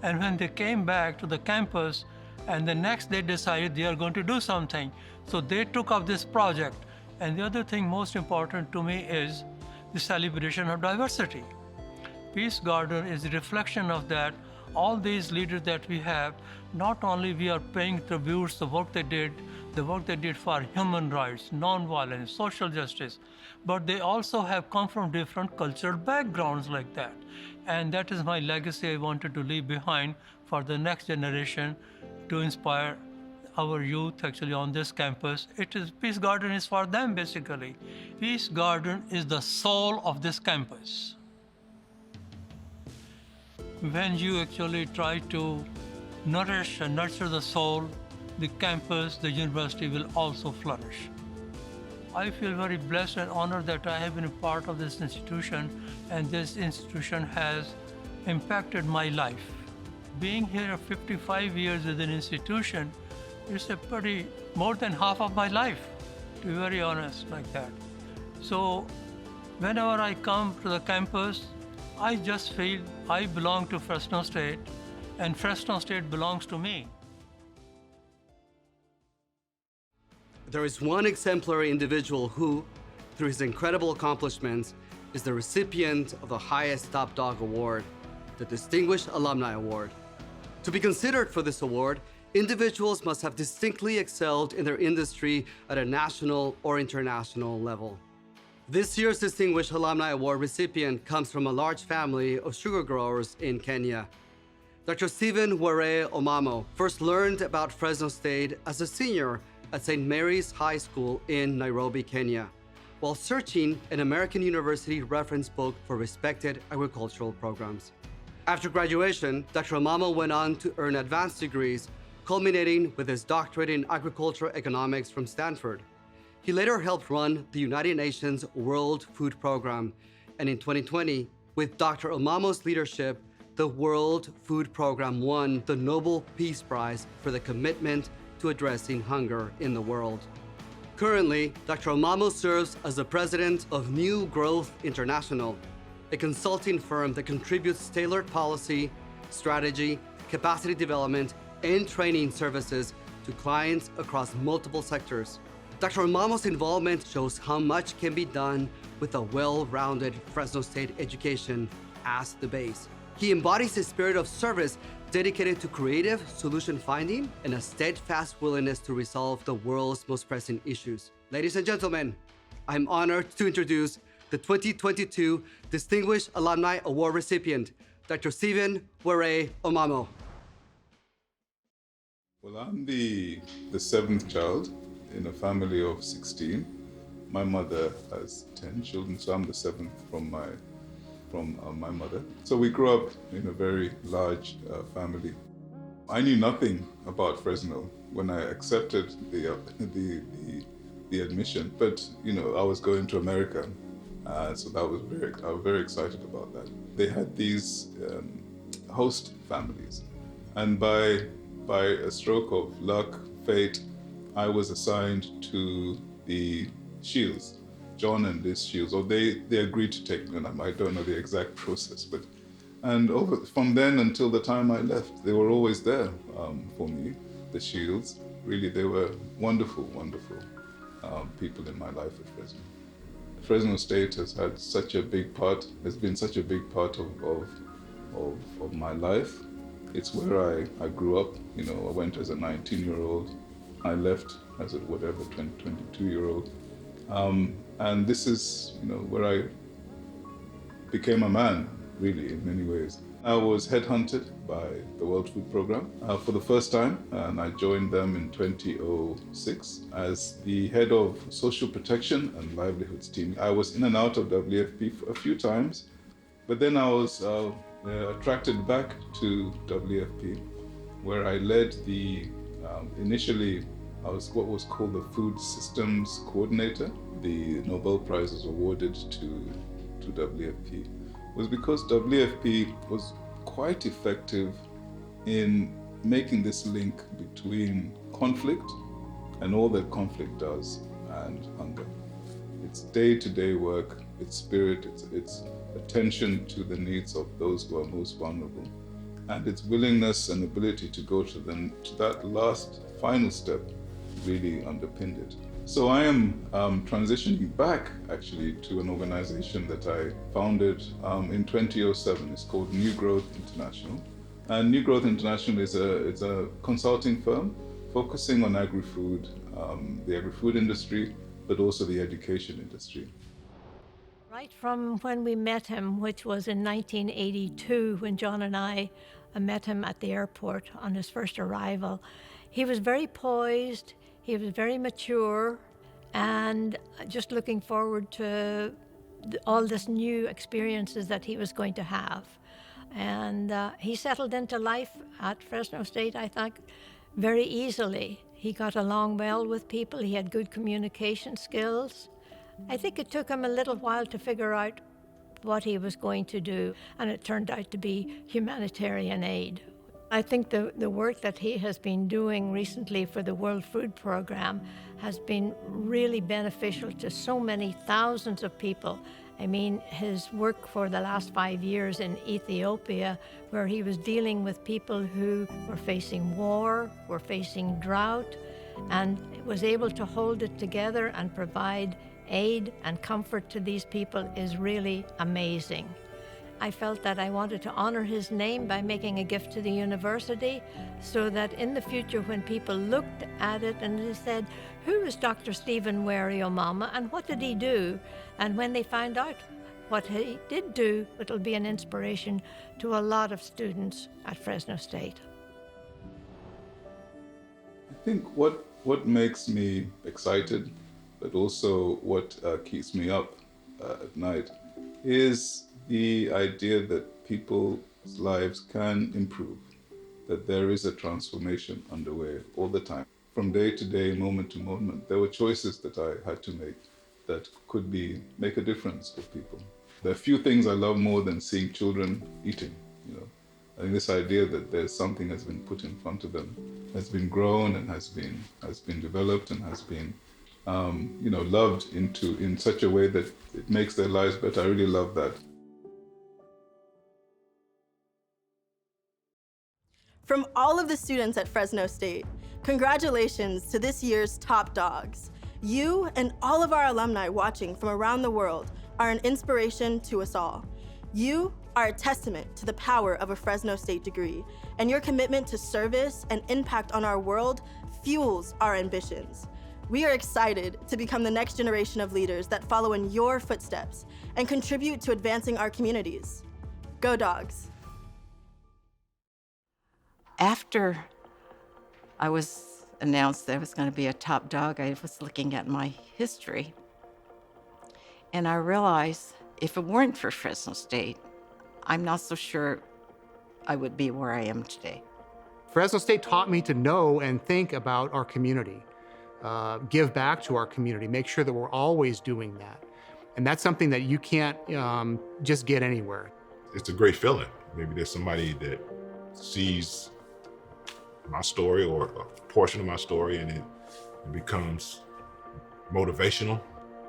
[SPEAKER 7] And when they came back to the campus, and the next day decided they are going to do something. So they took up this project. And the other thing most important to me is the celebration of diversity. Peace Garden is a reflection of that. All these leaders that we have, not only we are paying tributes to the work they did for human rights, non-violence, social justice, but they also have come from different cultural backgrounds like that. And that is my legacy I wanted to leave behind for the next generation to inspire our youth actually on this campus. Peace Garden is for them basically. Peace Garden is the soul of this campus. When you actually try to nourish and nurture the soul, the campus, the university will also flourish. I feel very blessed and honored that I have been a part of this institution, and this institution has impacted my life. Being here 55 years as an institution is more than half of my life, to be very honest like that. So whenever I come to the campus, I just feel I belong to Fresno State, and Fresno State belongs to me.
[SPEAKER 9] There is one exemplary individual who, through his incredible accomplishments, is the recipient of the highest Top Dog Award, the Distinguished Alumni Award. To be considered for this award, individuals must have distinctly excelled in their industry at a national or international level. This year's Distinguished Alumni Award recipient comes from a large family of sugar growers in Kenya. Dr. Stephen Ware Omamo first learned about Fresno State as a senior at St. Mary's High School in Nairobi, Kenya, while searching an American University reference book for respected agricultural programs. After graduation, Dr. Omamo went on to earn advanced degrees culminating with his doctorate in agricultural economics from Stanford. He later helped run the United Nations World Food Program, and in 2020, with Dr. Omamo's leadership, the World Food Program won the Nobel Peace Prize for the commitment to addressing hunger in the world. Currently, Dr. Omamo serves as the president of New Growth International, a consulting firm that contributes tailored policy, strategy, capacity development, and training services to clients across multiple sectors. Dr. Omamo's involvement shows how much can be done with a well-rounded Fresno State education as the base. He embodies a spirit of service dedicated to creative solution finding and a steadfast willingness to resolve the world's most pressing issues. Ladies and gentlemen, I'm honored to introduce the 2022 Distinguished Alumni Award recipient, Dr. Stephen Were Omamo.
[SPEAKER 8] Well, I'm the seventh child in a family of 16. My mother has 10 children, so I'm the seventh from my mother. So we grew up in a very large family. I knew nothing about Fresno when I accepted the admission, but I was going to America, so I was very excited about that. They had these host families, and by a stroke of luck, fate, I was assigned to the Shields, John and Liz Shields, or they agreed to take me on. I don't know the exact process, from then until the time I left, they were always there for me, the Shields. Really, they were wonderful people in my life at Fresno. Fresno State has been such a big part of my life. It's where I grew up. I went as a 19-year-old. I left as a 22-year-old. And this is, where I became a man, really, in many ways. I was headhunted by the World Food Program for the first time, and I joined them in 2006 as the head of social protection and livelihoods team. I was in and out of WFP a few times, but then I was attracted back to WFP, where I led initially I was what was called the Food Systems Coordinator. The Nobel Prize was awarded to WFP. Was because WFP was quite effective in making this link between conflict and all that conflict does and hunger. It's day-to-day work, its spirit, its attention to the needs of those who are most vulnerable, and its willingness and ability to go to that last final step really underpinned it. So I am transitioning back actually to an organization that I founded in 2007. It's called New Growth International. And New Growth International is a consulting firm focusing on agri-food, the agri-food industry, but also the education industry.
[SPEAKER 15] Right from when we met him, which was in 1982, when John and I met him at the airport on his first arrival, he was very poised. He was very mature and just looking forward to all this new experiences that he was going to have. And he settled into life at Fresno State, I think, very easily. He got along well with people. He had good communication skills. I think it took him a little while to figure out what he was going to do, and it turned out to be humanitarian aid. I think the work that he has been doing recently for the World Food Program has been really beneficial to so many thousands of people. I mean, his work for the last 5 years in Ethiopia, where he was dealing with people who were facing war, were facing drought, and was able to hold it together and provide aid and comfort to these people is really amazing. I felt that I wanted to honor his name by making a gift to the university so that in the future when people looked at it and they said, who is Dr. Stephen Were Omamo and what did he do? And when they find out what he did do, it'll be an inspiration to a lot of students at Fresno State.
[SPEAKER 8] I think what makes me excited, but also what keeps me up at night is the idea that people's lives can improve that there is a transformation underway all the time. From day to day, moment to moment, there were choices that I had to make that could make a difference for people. There are few things I love more than seeing children eating. I think this idea that there's something has been put in front of them, has been grown and has been developed and has been loved in such a way that it makes their lives better. I really love that.
[SPEAKER 16] From all of the students at Fresno State, congratulations to this year's top dogs. You and all of our alumni watching from around the world are an inspiration to us all. You are a testament to the power of a Fresno State degree, and your commitment to service and impact on our world fuels our ambitions. We are excited to become the next generation of leaders that follow in your footsteps and contribute to advancing our communities. Go Dogs!
[SPEAKER 23] After I was announced that I was going to be a top dog, I was looking at my history, and I realized if it weren't for Fresno State, I'm not so sure I would be where I am today.
[SPEAKER 19] Fresno State taught me to know and think about our community, give back to our community, make sure that we're always doing that. And that's something that you can't just get anywhere.
[SPEAKER 20] It's a great feeling. Maybe there's somebody that sees my story or a portion of my story and it becomes motivational.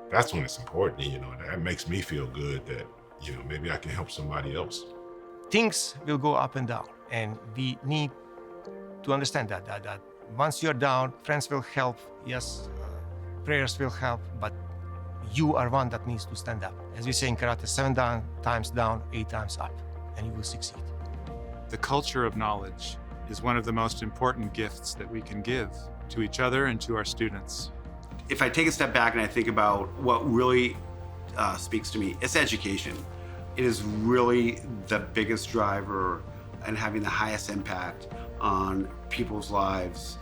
[SPEAKER 20] That's when it's important, that makes me feel good that, maybe I can help somebody else.
[SPEAKER 14] Things will go up and down, and we need to understand that once you're down, friends will help, yes, prayers will help, but you are one that needs to stand up. As we say in karate, 7 times down, 8 times up, and you will succeed.
[SPEAKER 12] The culture of knowledge is one of the most important gifts that we can give to each other and to our students.
[SPEAKER 24] If I take a step back and I think about what really speaks to me, it's education. It is really the biggest driver and having the highest impact on people's lives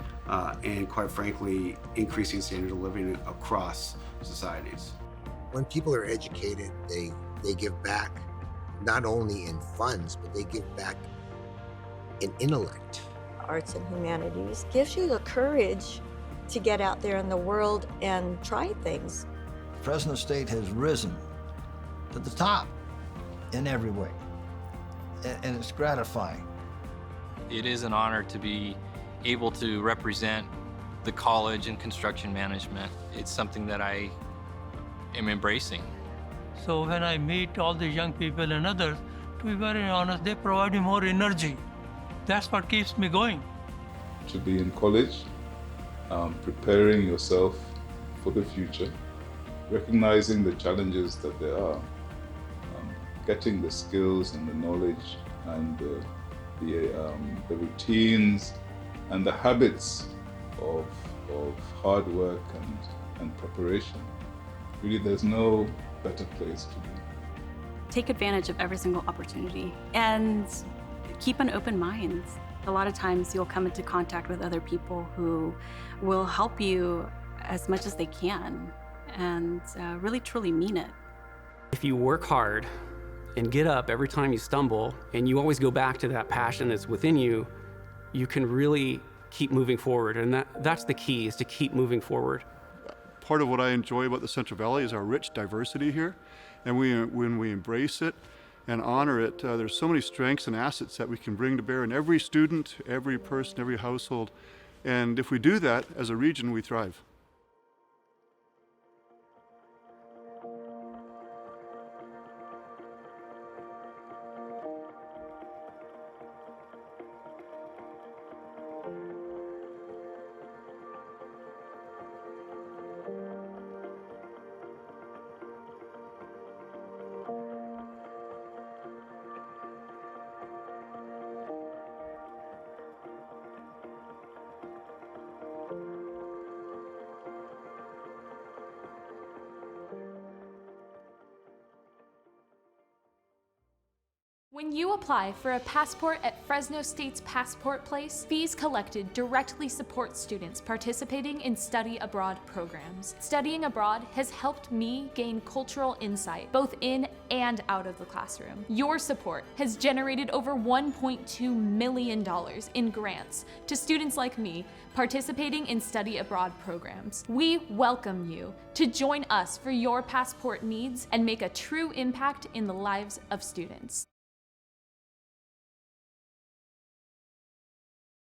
[SPEAKER 24] and, quite frankly, increasing standard of living across societies.
[SPEAKER 25] When people are educated, they give back not only in funds, but they give back in intellect.
[SPEAKER 26] Arts and humanities gives you the courage to get out there in the world and try things.
[SPEAKER 6] Fresno State has risen to the top in every way, and it's gratifying.
[SPEAKER 10] It is an honor to be able to represent the college in construction management. It's something that I am embracing.
[SPEAKER 7] So when I meet all the young people and others, to be very honest, they provide me more energy. That's what keeps me going.
[SPEAKER 8] To be in college, preparing yourself for the future, recognizing the challenges that there are, getting the skills and the knowledge and the routines and the habits of hard work and preparation. Really, there's no better place to be.
[SPEAKER 3] Take advantage of every single opportunity and keep an open mind. A lot of times you'll come into contact with other people who will help you as much as they can and really truly mean it.
[SPEAKER 5] If you work hard and get up every time you stumble and you always go back to that passion that's within you, you can really keep moving forward. And that's the key, is to keep moving forward.
[SPEAKER 27] Part of what I enjoy about the Central Valley is our rich diversity here. And when we embrace it and honor it, there's so many strengths and assets that we can bring to bear in every student, every person, every household. And if we do that, as a region, we thrive.
[SPEAKER 1] When you apply for a passport at Fresno State's Passport Place, fees collected directly support students participating in study abroad programs. Studying abroad has helped me gain cultural insight, both in and out of the classroom. Your support has generated over $1.2 million in grants to students like me participating in study abroad programs. We welcome you to join us for your passport needs and make a true impact in the lives of students.